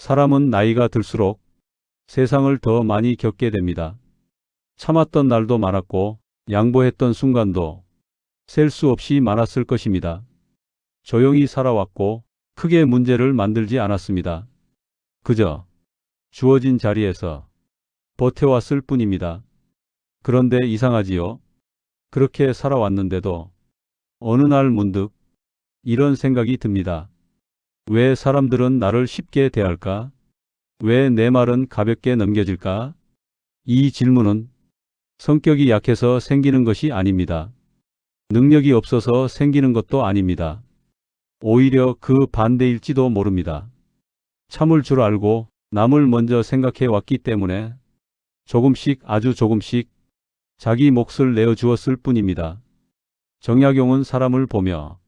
사람은 나이가 들수록 세상을 더 많이 겪게 됩니다. 참았던 날도 많았고 양보했던 순간도 셀 수 없이 많았을 것입니다. 조용히 살아왔고 크게 문제를 만들지 않았습니다. 그저 주어진 자리에서 버텨왔을 뿐입니다. 그런데 이상하지요? 그렇게 살아왔는데도 어느 날 문득 이런 생각이 듭니다. 왜 사람들은 나를 쉽게 대할까? 왜 내 말은 가볍게 넘겨질까? 이 질문은 성격이 약해서 생기는 것이 아닙니다. 능력이 없어서 생기는 것도 아닙니다. 오히려 그 반대일지도 모릅니다. 참을 줄 알고 남을 먼저 생각해 왔기 때문에 조금씩 아주 조금씩 자기 몫을 내어주었을 뿐입니다. 정약용은 사람을 보며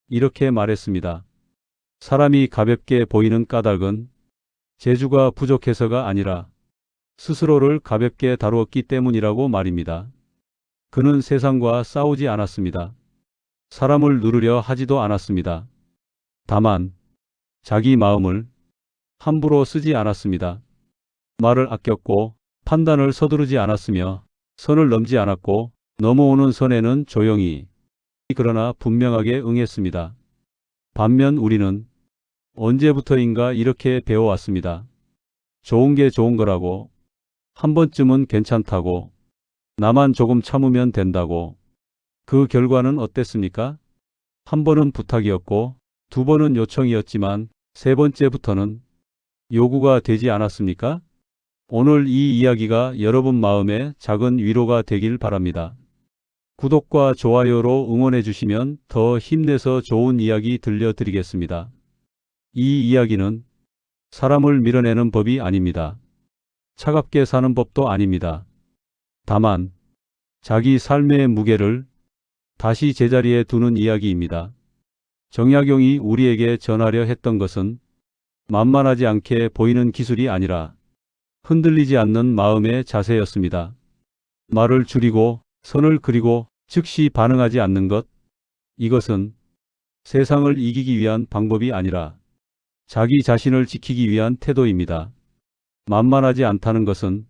이렇게 말했습니다. 사람이 가볍게 보이는 까닭은 재주가 부족해서가 아니라 스스로를 가볍게 다루었기 때문이라고 말입니다. 그는 세상과 싸우지 않았습니다. 사람을 누르려 하지도 않았습니다. 다만 자기 마음을 함부로 쓰지 않았습니다. 말을 아꼈고 판단을 서두르지 않았으며 선을 넘지 않았고 넘어오는 선에는 조용히 그러나 분명하게 응했습니다. 반면 우리는 언제부터인가 이렇게 배워왔습니다. 좋은 게 좋은 거라고, 한 번쯤은 괜찮다고, 나만 조금 참으면 된다고. 그 결과는 어땠습니까? 한 번은 부탁이었고, 두 번은 요청이었지만 세 번째부터는 요구가 되지 않았습니까? 오늘 이 이야기가 여러분 마음에 작은 위로가 되길 바랍니다. 구독과 좋아요로 응원해 주시면 더 힘내서 좋은 이야기 들려드리겠습니다. 이 이야기는 사람을 밀어내는 법이 아닙니다. 차갑게 사는 법도 아닙니다. 다만 자기 삶의 무게를 다시 제자리에 두는 이야기입니다. 정약용이 우리에게 전하려 했던 것은 만만하지 않게 보이는 기술이 아니라 흔들리지 않는 마음의 자세였습니다. 말을 줄이고 선을 그리고 즉시 반응하지 않는 것, 이것은 세상을 이기기 위한 방법이 아니라 자기 자신을 지키기 위한 태도입니다. 만만하지 않다는 것은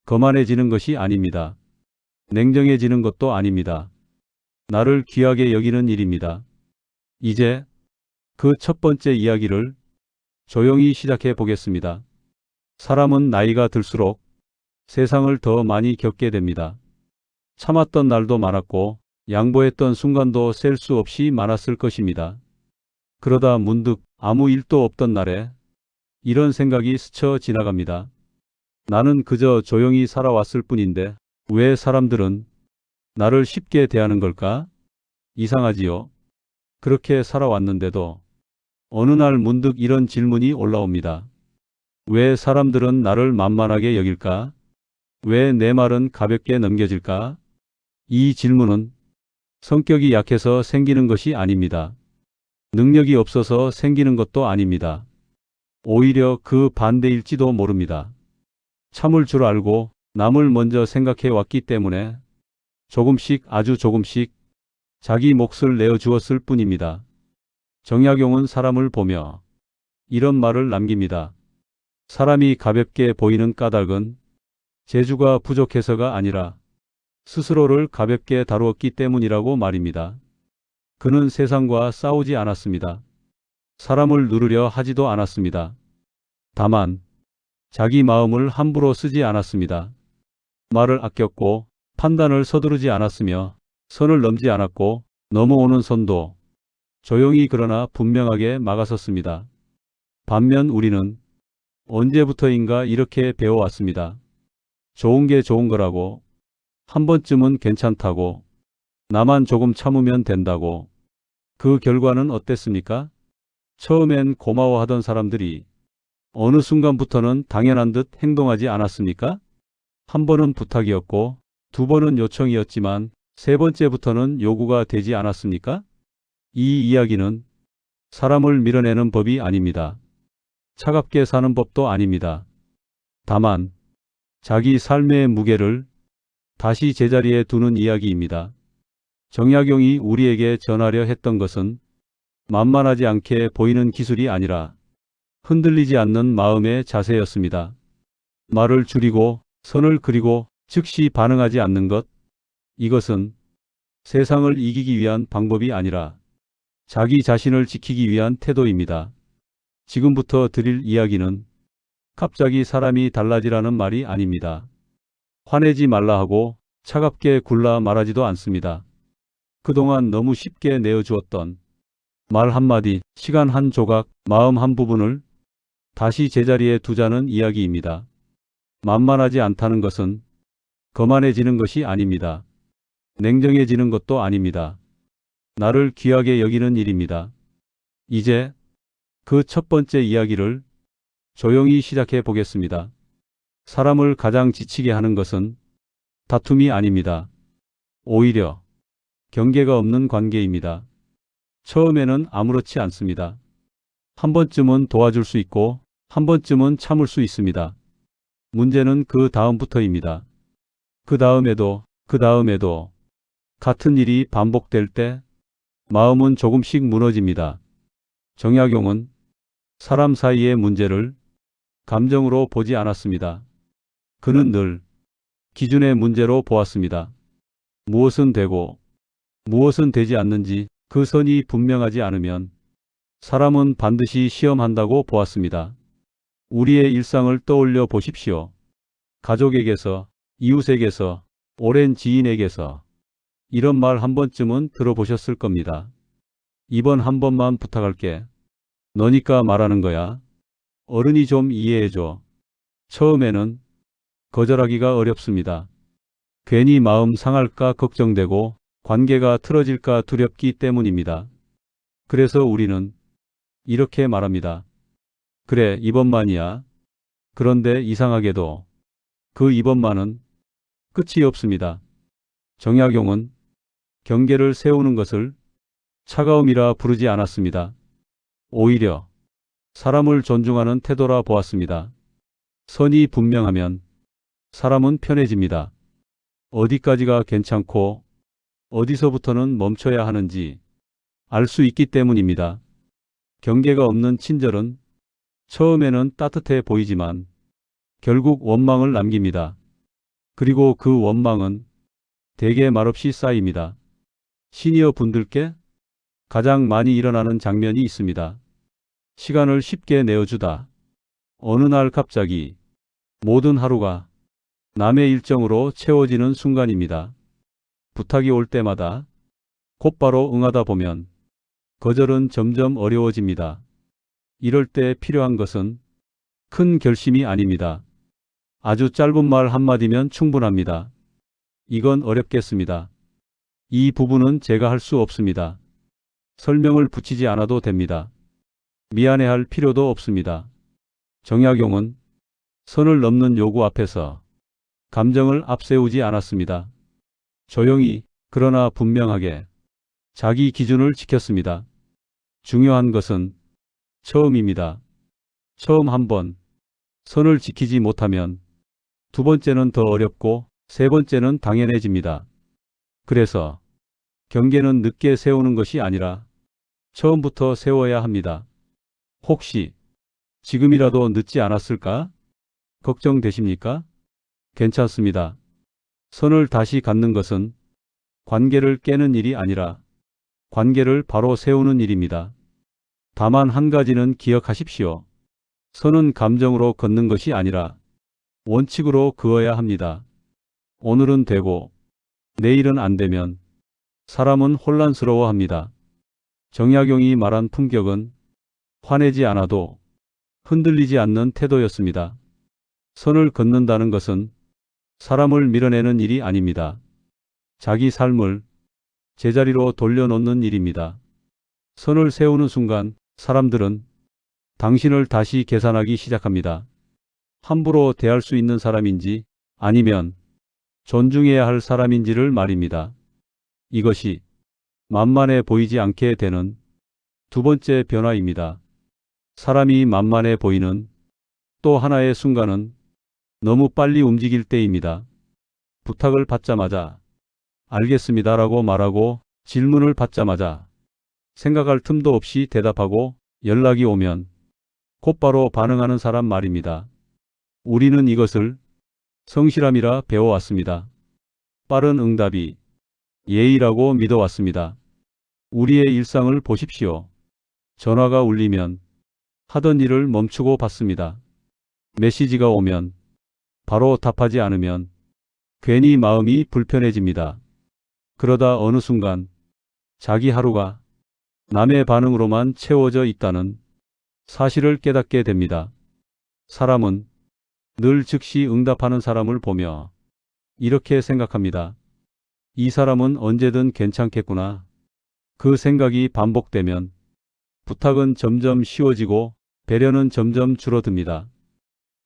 거만해지는 것이 아닙니다. 냉정해지는 것도 아닙니다. 나를 귀하게 여기는 일입니다. 이제 그 첫 번째 이야기를 조용히 시작해 보겠습니다. 사람은 나이가 들수록 세상을 더 많이 겪게 됩니다. 참았던 날도 많았고 양보했던 순간도 셀 수 없이 많았을 것입니다. 그러다 문득 아무 일도 없던 날에 이런 생각이 스쳐 지나갑니다. 나는 그저 조용히 살아왔을 뿐인데 왜 사람들은 나를 쉽게 대하는 걸까? 이상하지요? 그렇게 살아왔는데도 어느 날 문득 이런 질문이 올라옵니다. 왜 사람들은 나를 만만하게 여길까? 왜 내 말은 가볍게 넘겨질까? 이 질문은 성격이 약해서 생기는 것이 아닙니다. 능력이 없어서 생기는 것도 아닙니다. 오히려 그 반대일지도 모릅니다. 참을 줄 알고 남을 먼저 생각해 왔기 때문에 조금씩 아주 조금씩 자기 몫을 내어주었을 뿐입니다. 정약용은 사람을 보며 이런 말을 남깁니다. 사람이 가볍게 보이는 까닭은 재주가 부족해서가 아니라 스스로를 가볍게 다루었기 때문이라고 말입니다. 그는 세상과 싸우지 않았습니다. 사람을 누르려 하지도 않았습니다. 다만 자기 마음을 함부로 쓰지 않았습니다. 말을 아꼈고 판단을 서두르지 않았으며 선을 넘지 않았고 넘어오는 선도 조용히 그러나 분명하게 막아섰습니다. 반면 우리는 언제부터인가 이렇게 배워왔습니다. 좋은 게 좋은 거라고, 한 번쯤은 괜찮다고, 나만 조금 참으면 된다고. 그 결과는 어땠습니까? 처음엔 고마워하던 사람들이 어느 순간부터는 당연한 듯 행동하지 않았습니까? 한 번은 부탁이었고 두 번은 요청이었지만 세 번째부터는 요구가 되지 않았습니까? 이 이야기는 사람을 밀어내는 법이 아닙니다. 차갑게 사는 법도 아닙니다. 다만 자기 삶의 무게를 다시 제자리에 두는 이야기입니다. 정약용이 우리에게 전하려 했던 것은 만만하지 않게 보이는 기술이 아니라 흔들리지 않는 마음의 자세였습니다. 말을 줄이고 선을 그리고 즉시 반응하지 않는 것. 이것은 세상을 이기기 위한 방법이 아니라 자기 자신을 지키기 위한 태도입니다. 지금부터 드릴 이야기는 갑자기 사람이 달라지라는 말이 아닙니다. 화내지 말라 하고 차갑게 굴라 말하지도 않습니다. 그동안 너무 쉽게 내어주었던 말 한마디, 시간 한 조각, 마음 한 부분을 다시 제자리에 두자는 이야기입니다. 만만하지 않다는 것은 거만해지는 것이 아닙니다. 냉정해지는 것도 아닙니다. 나를 귀하게 여기는 일입니다. 이제 그 첫 번째 이야기를 조용히 시작해 보겠습니다. 사람을 가장 지치게 하는 것은 다툼이 아닙니다. 오히려 경계가 없는 관계입니다. 처음에는 아무렇지 않습니다. 한 번쯤은 도와줄 수 있고 한 번쯤은 참을 수 있습니다. 문제는 그 다음부터입니다. 그 다음에도 같은 일이 반복될 때 마음은 조금씩 무너집니다. 정약용은 사람 사이의 문제를 감정으로 보지 않았습니다. 그는 늘 기준의 문제로 보았습니다. 무엇은 되고 무엇은 되지 않는지 그 선이 분명하지 않으면 사람은 반드시 시험한다고 보았습니다. 우리의 일상을 떠올려 보십시오. 가족에게서, 이웃에게서, 오랜 지인에게서 이런 말 한 번쯤은 들어보셨을 겁니다. 이번 한 번만 부탁할게. 너니까 말하는 거야. 어른이 좀 이해해줘. 처음에는 거절하기가 어렵습니다. 괜히 마음 상할까 걱정되고 관계가 틀어질까 두렵기 때문입니다. 그래서 우리는 이렇게 말합니다. 그래, 이번만이야. 그런데 이상하게도 그 이번만은 끝이 없습니다. 정약용은 경계를 세우는 것을 차가움이라 부르지 않았습니다. 오히려 사람을 존중하는 태도라 보았습니다. 선이 분명하면 사람은 편해집니다. 어디까지가 괜찮고 어디서부터는 멈춰야 하는지 알 수 있기 때문입니다. 경계가 없는 친절은 처음에는 따뜻해 보이지만 결국 원망을 남깁니다. 그리고 그 원망은 대개 말없이 쌓입니다. 시니어 분들께 가장 많이 일어나는 장면이 있습니다. 시간을 쉽게 내어주다. 어느 날 갑자기 모든 하루가 남의 일정으로 채워지는 순간입니다. 부탁이 올 때마다 곧바로 응하다 보면 거절은 점점 어려워집니다. 이럴 때 필요한 것은 큰 결심이 아닙니다. 아주 짧은 말 한마디면 충분합니다. 이건 어렵겠습니다. 이 부분은 제가 할 수 없습니다. 설명을 붙이지 않아도 됩니다. 미안해할 필요도 없습니다. 정약용은 선을 넘는 요구 앞에서 감정을 앞세우지 않았습니다. 조용히 그러나 분명하게 자기 기준을 지켰습니다. 중요한 것은 처음입니다. 처음 한 번 선을 지키지 못하면 두 번째는 더 어렵고 세 번째는 당연해집니다. 그래서 경계는 늦게 세우는 것이 아니라 처음부터 세워야 합니다. 혹시 지금이라도 늦지 않았을까? 걱정되십니까? 괜찮습니다. 선을 다시 갖는 것은 관계를 깨는 일이 아니라 관계를 바로 세우는 일입니다. 다만 한 가지는 기억하십시오. 선은 감정으로 걷는 것이 아니라 원칙으로 그어야 합니다. 오늘은 되고 내일은 안 되면 사람은 혼란스러워합니다. 정약용이 말한 품격은 화내지 않아도 흔들리지 않는 태도였습니다. 선을 걷는다는 것은 사람을 밀어내는 일이 아닙니다. 자기 삶을 제자리로 돌려놓는 일입니다. 선을 세우는 순간 사람들은 당신을 다시 계산하기 시작합니다. 함부로 대할 수 있는 사람인지 아니면 존중해야 할 사람인지를 말입니다. 이것이 만만해 보이지 않게 되는 두 번째 변화입니다. 사람이 만만해 보이는 또 하나의 순간은 너무 빨리 움직일 때입니다. 부탁을 받자마자 알겠습니다라고 말하고 질문을 받자마자 생각할 틈도 없이 대답하고 연락이 오면 곧바로 반응하는 사람 말입니다. 우리는 이것을 성실함이라 배워왔습니다. 빠른 응답이 예의라고 믿어왔습니다. 우리의 일상을 보십시오. 전화가 울리면 하던 일을 멈추고 받습니다. 메시지가 오면 바로 답하지 않으면 괜히 마음이 불편해집니다. 그러다 어느 순간 자기 하루가 남의 반응으로만 채워져 있다는 사실을 깨닫게 됩니다. 사람은 늘 즉시 응답하는 사람을 보며 이렇게 생각합니다. 이 사람은 언제든 괜찮겠구나. 그 생각이 반복되면 부탁은 점점 쉬워지고 배려는 점점 줄어듭니다.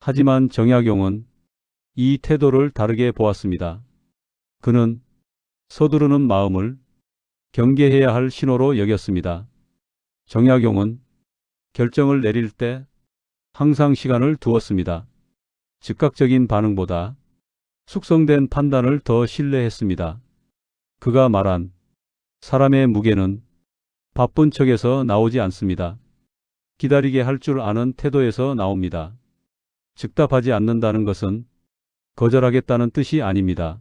하지만 정약용은 이 태도를 다르게 보았습니다. 그는 서두르는 마음을 경계해야 할 신호로 여겼습니다. 정약용은 결정을 내릴 때 항상 시간을 두었습니다. 즉각적인 반응보다 숙성된 판단을 더 신뢰했습니다. 그가 말한 사람의 무게는 바쁜 척에서 나오지 않습니다. 기다리게 할 줄 아는 태도에서 나옵니다. 즉답하지 않는다는 것은 거절하겠다는 뜻이 아닙니다.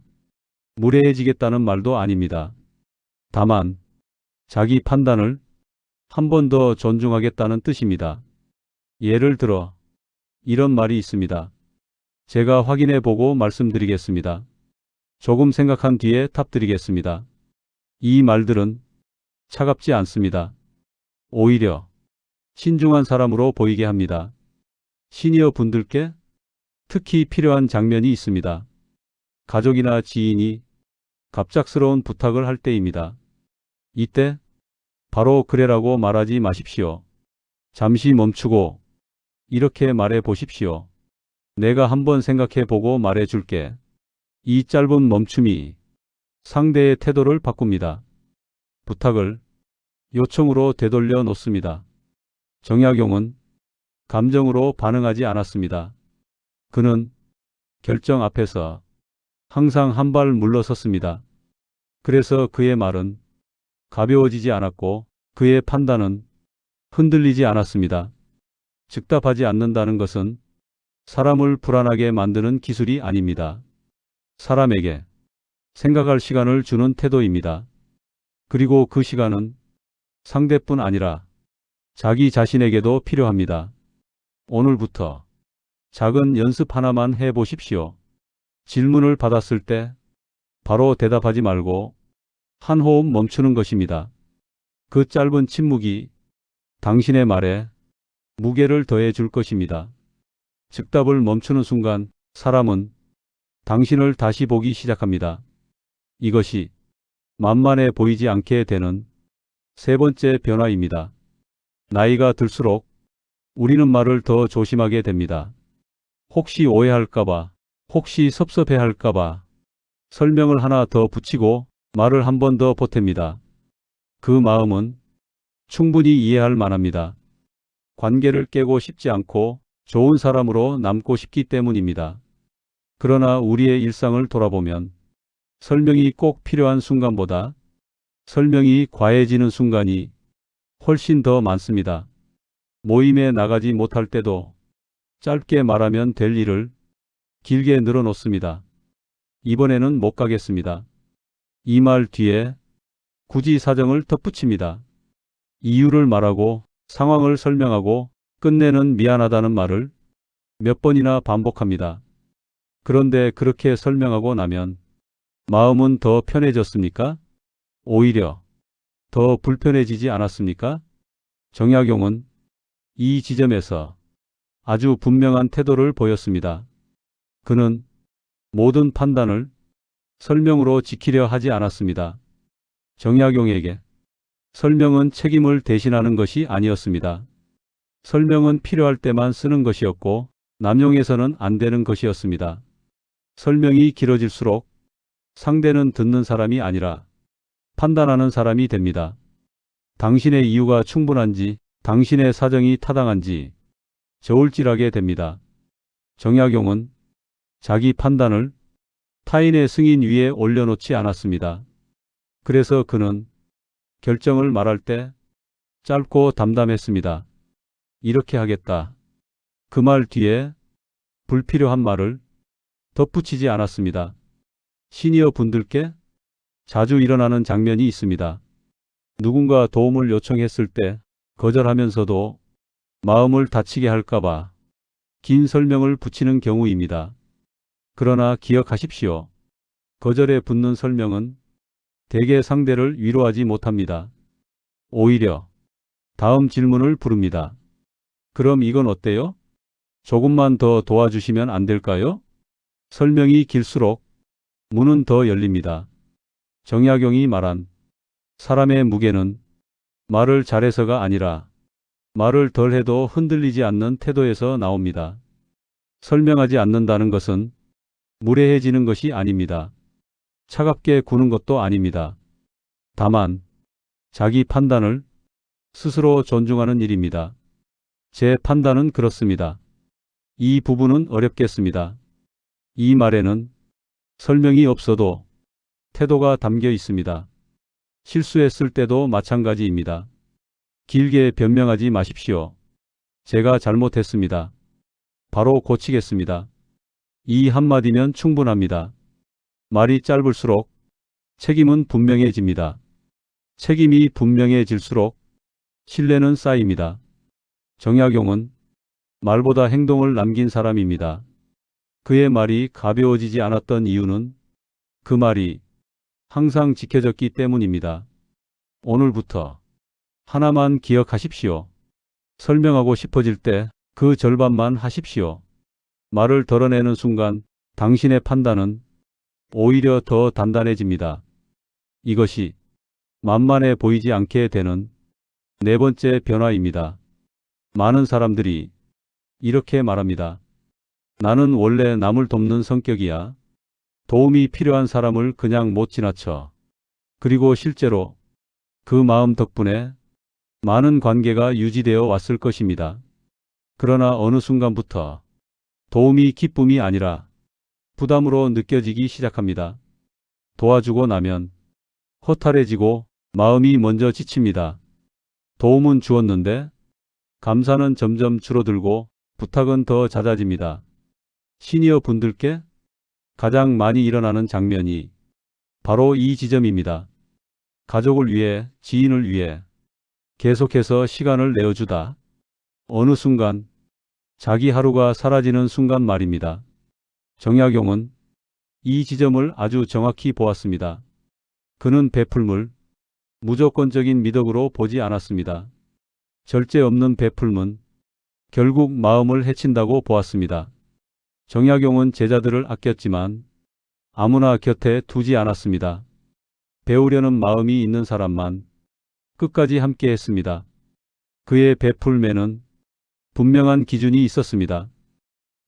무례해지겠다는 말도 아닙니다. 다만 자기 판단을 한 번 더 존중하겠다는 뜻입니다. 예를 들어 이런 말이 있습니다. 제가 확인해 보고 말씀드리겠습니다. 조금 생각한 뒤에 답드리겠습니다. 이 말들은 차갑지 않습니다. 오히려 신중한 사람으로 보이게 합니다. 시니어 분들께 특히 필요한 장면이 있습니다. 가족이나 지인이 갑작스러운 부탁을 할 때입니다. 이때 바로 그래라고 말하지 마십시오. 잠시 멈추고 이렇게 말해 보십시오. 내가 한번 생각해 보고 말해 줄게. 이 짧은 멈춤이 상대의 태도를 바꿉니다. 부탁을 요청으로 되돌려 놓습니다. 정약용은 감정으로 반응하지 않았습니다. 그는 결정 앞에서 항상 한 발 물러섰습니다. 그래서 그의 말은 가벼워지지 않았고 그의 판단은 흔들리지 않았습니다. 즉답하지 않는다는 것은 사람을 불안하게 만드는 기술이 아닙니다. 사람에게 생각할 시간을 주는 태도입니다. 그리고 그 시간은 상대뿐 아니라 자기 자신에게도 필요합니다. 오늘부터 작은 연습 하나만 해 보십시오. 질문을 받았을 때 바로 대답하지 말고 한 호흡 멈추는 것입니다. 그 짧은 침묵이 당신의 말에 무게를 더해 줄 것입니다. 즉답을 멈추는 순간 사람은 당신을 다시 보기 시작합니다. 이것이 만만해 보이지 않게 되는 세 번째 변화입니다. 나이가 들수록 우리는 말을 더 조심하게 됩니다. 혹시 오해할까봐, 혹시 섭섭해할까봐 설명을 하나 더 붙이고 말을 한 번 더 보탭니다. 그 마음은 충분히 이해할 만합니다. 관계를 깨고 싶지 않고 좋은 사람으로 남고 싶기 때문입니다. 그러나 우리의 일상을 돌아보면 설명이 꼭 필요한 순간보다 설명이 과해지는 순간이 훨씬 더 많습니다. 모임에 나가지 못할 때도 짧게 말하면 될 일을 길게 늘어놓습니다. 이번에는 못 가겠습니다. 이 말 뒤에 굳이 사정을 덧붙입니다. 이유를 말하고 상황을 설명하고 끝내는 미안하다는 말을 몇 번이나 반복합니다. 그런데 그렇게 설명하고 나면 마음은 더 편해졌습니까? 오히려 더 불편해지지 않았습니까? 정약용은 이 지점에서 아주 분명한 태도를 보였습니다. 그는 모든 판단을 설명으로 지키려 하지 않았습니다. 정약용에게 설명은 책임을 대신하는 것이 아니었습니다. 설명은 필요할 때만 쓰는 것이었고 남용해서는 안 되는 것이었습니다. 설명이 길어질수록 상대는 듣는 사람이 아니라 판단하는 사람이 됩니다. 당신의 이유가 충분한지, 당신의 사정이 타당한지 저울질하게 됩니다. 정약용은 자기 판단을 타인의 승인 위에 올려놓지 않았습니다. 그래서 그는 결정을 말할 때 짧고 담담했습니다. 이렇게 하겠다. 그 말 뒤에 불필요한 말을 덧붙이지 않았습니다. 시니어 분들께 자주 일어나는 장면이 있습니다. 누군가 도움을 요청했을 때 거절하면서도 마음을 다치게 할까봐 긴 설명을 붙이는 경우입니다. 그러나 기억하십시오. 거절에 붙는 설명은 대개 상대를 위로하지 못합니다. 오히려 다음 질문을 부릅니다. 그럼 이건 어때요? 조금만 더 도와주시면 안 될까요? 설명이 길수록 문은 더 열립니다. 정약용이 말한 사람의 무게는 말을 잘해서가 아니라 말을 덜해도 흔들리지 않는 태도에서 나옵니다. 설명하지 않는다는 것은 무례해지는 것이 아닙니다. 차갑게 구는 것도 아닙니다. 다만 자기 판단을 스스로 존중하는 일입니다. 제 판단은 그렇습니다. 이 부분은 어렵겠습니다. 이 말에는 설명이 없어도 태도가 담겨 있습니다. 실수했을 때도 마찬가지입니다. 길게 변명하지 마십시오. 제가 잘못했습니다. 바로 고치겠습니다. 이 한마디면 충분합니다. 말이 짧을수록 책임은 분명해집니다. 책임이 분명해질수록 신뢰는 쌓입니다. 정약용은 말보다 행동을 남긴 사람입니다. 그의 말이 가벼워지지 않았던 이유는 그 말이 항상 지켜졌기 때문입니다. 오늘부터 하나만 기억하십시오. 설명하고 싶어질 때 그 절반만 하십시오. 말을 덜어내는 순간 당신의 판단은 오히려 더 단단해집니다. 이것이 만만해 보이지 않게 되는 네 번째 변화입니다. 많은 사람들이 이렇게 말합니다. 나는 원래 남을 돕는 성격이야. 도움이 필요한 사람을 그냥 못 지나쳐. 그리고 실제로 그 마음 덕분에 많은 관계가 유지되어 왔을 것입니다. 그러나 어느 순간부터 도움이 기쁨이 아니라 부담으로 느껴지기 시작합니다. 도와주고 나면 허탈해지고 마음이 먼저 지칩니다. 도움은 주었는데 감사는 점점 줄어들고 부탁은 더 잦아집니다. 시니어 분들께 가장 많이 일어나는 장면이 바로 이 지점입니다. 가족을 위해, 지인을 위해 계속해서 시간을 내어주다 어느 순간 자기 하루가 사라지는 순간 말입니다. 정약용은 이 지점을 아주 정확히 보았습니다. 그는 베풀물, 무조건적인 미덕으로 보지 않았습니다. 절제 없는 베풀문, 결국 마음을 해친다고 보았습니다. 정약용은 제자들을 아꼈지만 아무나 곁에 두지 않았습니다. 배우려는 마음이 있는 사람만 끝까지 함께 했습니다. 그의 베풀매는 분명한 기준이 있었습니다.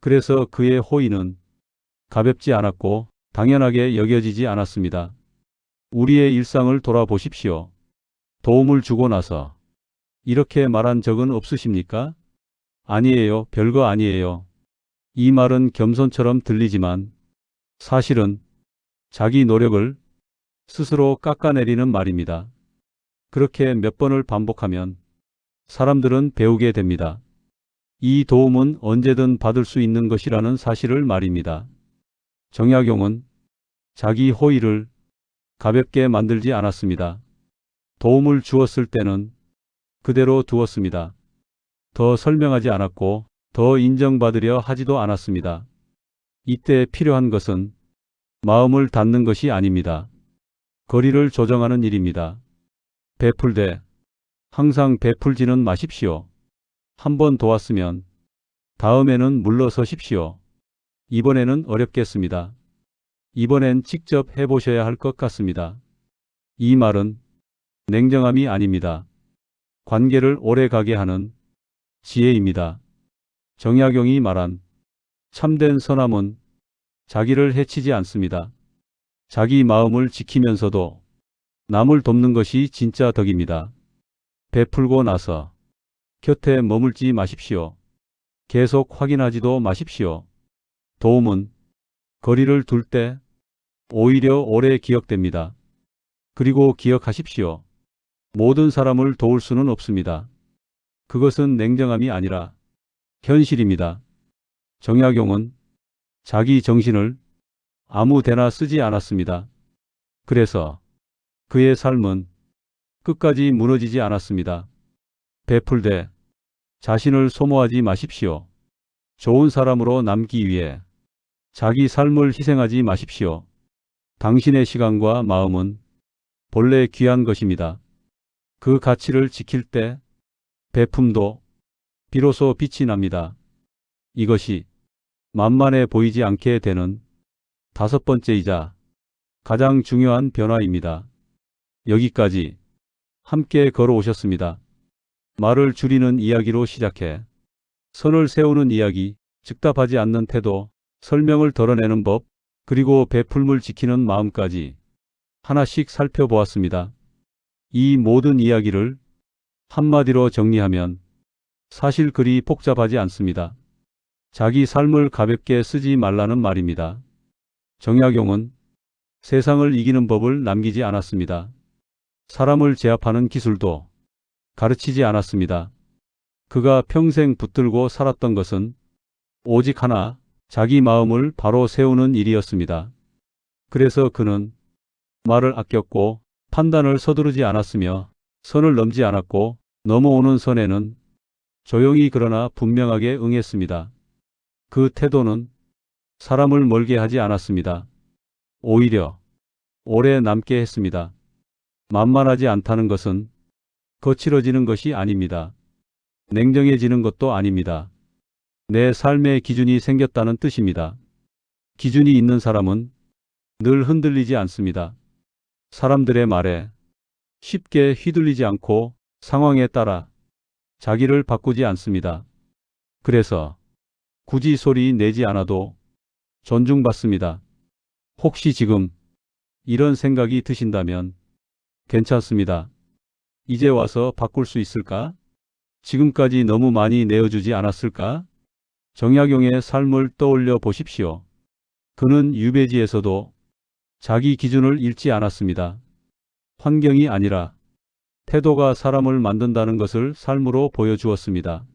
그래서 그의 호의는 가볍지 않았고 당연하게 여겨지지 않았습니다. 우리의 일상을 돌아보십시오. 도움을 주고 나서 이렇게 말한 적은 없으십니까? 아니에요. 별거 아니에요. 이 말은 겸손처럼 들리지만 사실은 자기 노력을 스스로 깎아내리는 말입니다. 그렇게 몇 번을 반복하면 사람들은 배우게 됩니다. 이 도움은 언제든 받을 수 있는 것이라는 사실을 말입니다. 정약용은 자기 호의를 가볍게 만들지 않았습니다. 도움을 주었을 때는 그대로 두었습니다. 더 설명하지 않았고 더 인정받으려 하지도 않았습니다. 이때 필요한 것은 마음을 닫는 것이 아닙니다. 거리를 조정하는 일입니다. 베풀되 항상 베풀지는 마십시오. 한 번 도왔으면 다음에는 물러서십시오. 이번에는 어렵겠습니다. 이번엔 직접 해보셔야 할 것 같습니다. 이 말은 냉정함이 아닙니다. 관계를 오래 가게 하는 지혜입니다. 정약용이 말한 참된 선함은 자기를 해치지 않습니다. 자기 마음을 지키면서도 남을 돕는 것이 진짜 덕입니다. 베풀고 나서 곁에 머물지 마십시오. 계속 확인하지도 마십시오. 도움은 거리를 둘 때 오히려 오래 기억됩니다. 그리고 기억하십시오. 모든 사람을 도울 수는 없습니다. 그것은 냉정함이 아니라 현실입니다. 정약용은 자기 정신을 아무 데나 쓰지 않았습니다. 그래서 그의 삶은 끝까지 무너지지 않았습니다. 베풀되 자신을 소모하지 마십시오. 좋은 사람으로 남기 위해 자기 삶을 희생하지 마십시오. 당신의 시간과 마음은 본래 귀한 것입니다. 그 가치를 지킬 때 베품도 비로소 빛이 납니다. 이것이 만만해 보이지 않게 되는 다섯 번째이자 가장 중요한 변화입니다. 여기까지 함께 걸어오셨습니다. 말을 줄이는 이야기로 시작해 선을 세우는 이야기, 즉답하지 않는 태도, 설명을 덜어내는 법, 그리고 베풀물 지키는 마음까지 하나씩 살펴보았습니다. 이 모든 이야기를 한마디로 정리하면 사실 그리 복잡하지 않습니다. 자기 삶을 가볍게 쓰지 말라는 말입니다. 정약용은 세상을 이기는 법을 남기지 않았습니다. 사람을 제압하는 기술도 가르치지 않았습니다. 그가 평생 붙들고 살았던 것은 오직 하나, 자기 마음을 바로 세우는 일이었습니다. 그래서 그는 말을 아꼈고 판단을 서두르지 않았으며 선을 넘지 않았고 넘어오는 선에는 조용히 그러나 분명하게 응했습니다. 그 태도는 사람을 멀게 하지 않았습니다. 오히려 오래 남게 했습니다. 만만하지 않다는 것은 거칠어지는 것이 아닙니다. 냉정해지는 것도 아닙니다. 내 삶의 기준이 생겼다는 뜻입니다. 기준이 있는 사람은 늘 흔들리지 않습니다. 사람들의 말에 쉽게 휘둘리지 않고 상황에 따라 자기를 바꾸지 않습니다. 그래서 굳이 소리 내지 않아도 존중받습니다. 혹시 지금 이런 생각이 드신다면 괜찮습니다. 이제 와서 바꿀 수 있을까? 지금까지 너무 많이 내어주지 않았을까? 정약용의 삶을 떠올려 보십시오. 그는 유배지에서도 자기 기준을 잃지 않았습니다. 환경이 아니라 태도가 사람을 만든다는 것을 삶으로 보여주었습니다.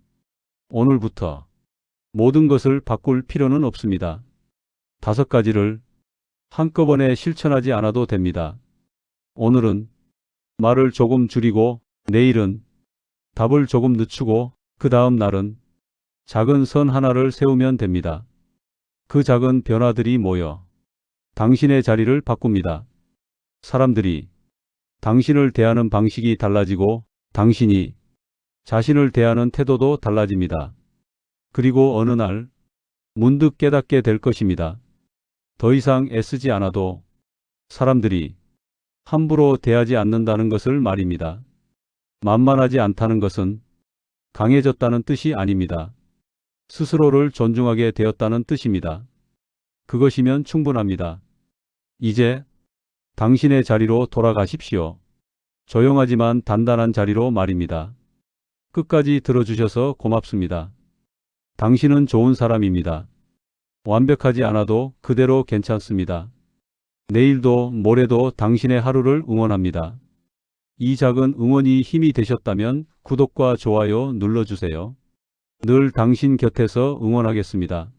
오늘부터 모든 것을 바꿀 필요는 없습니다. 5가지를 한꺼번에 실천하지 않아도 됩니다. 오늘은 말을 조금 줄이고, 내일은 답을 조금 늦추고, 그 다음 날은 작은 선 하나를 세우면 됩니다. 그 작은 변화들이 모여 당신의 자리를 바꿉니다. 사람들이 당신을 대하는 방식이 달라지고 당신이 자신을 대하는 태도도 달라집니다. 그리고 어느 날 문득 깨닫게 될 것입니다. 더 이상 애쓰지 않아도 사람들이 함부로 대하지 않는다는 것을 말입니다. 만만하지 않다는 것은 강해졌다는 뜻이 아닙니다. 스스로를 존중하게 되었다는 뜻입니다. 그것이면 충분합니다. 이제 당신의 자리로 돌아가십시오. 조용하지만 단단한 자리로 말입니다. 끝까지 들어주셔서 고맙습니다. 당신은 좋은 사람입니다. 완벽하지 않아도 그대로 괜찮습니다. 내일도 모레도 당신의 하루를 응원합니다. 이 작은 응원이 힘이 되셨다면 구독과 좋아요 눌러주세요. 늘 당신 곁에서 응원하겠습니다.